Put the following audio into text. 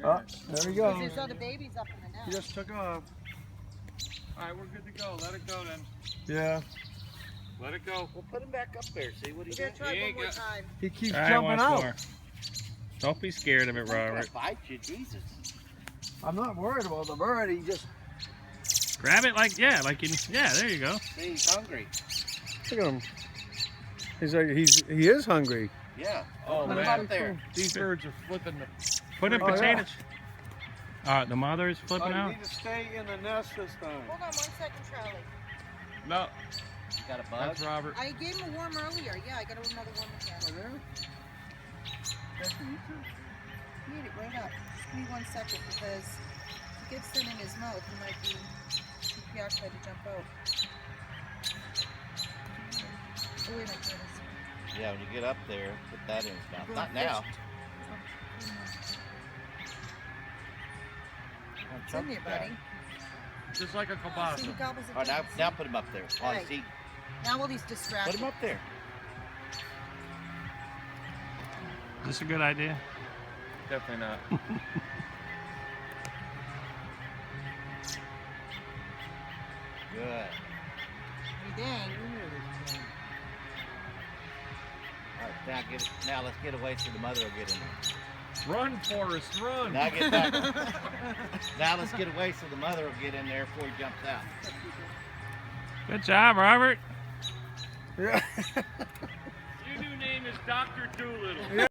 Oh, there we go. There's other babies up in the nest. He just took off. Alright, we're good to go. Let it go then. Yeah. Let it go. We'll put him back up there. See what he We're does. gonna try He one ain't more got- time. He keeps Try jumping once out. more. Don't be scared of it, He's not gonna Robert. bite you, Jesus. I'm not worried about the bird. He just Grab it like, yeah, like in, yeah, there you go. See, he's hungry. look at him. He's like he is hungry. Yeah. Oh, Put him man. up there. These Birds are flipping the... Put in Oh, yeah. potatoes. The mother is flipping you out. need to stay in the nest this time. Hold on 1 second, Charlie. No, You got a bug? that's Robert. I gave him a worm earlier. Yeah, I got another worm again. Oh, there? He ate it right up. Just give me 1 second because if he gets it in his mouth, he might be preoccupied to jump out. Oh, wait a minute. Yeah, when you get up there, put that in his mouth. Go Not on, now. It's in there, buddy. Just like a See, kielbasa. he gobbles it All right, down. now put him up there. Oh, Right. see, Now while he's put distracted. him up there. Is this a good idea? Definitely not. Good. Hey, dang. All right, now let's get away so the mother will get in there. Run, Forrest, run! Now get back. Now let's get away so the mother will get in there before he jumps out. Good job, Robert. Yeah. Your new name is Dr. Doolittle.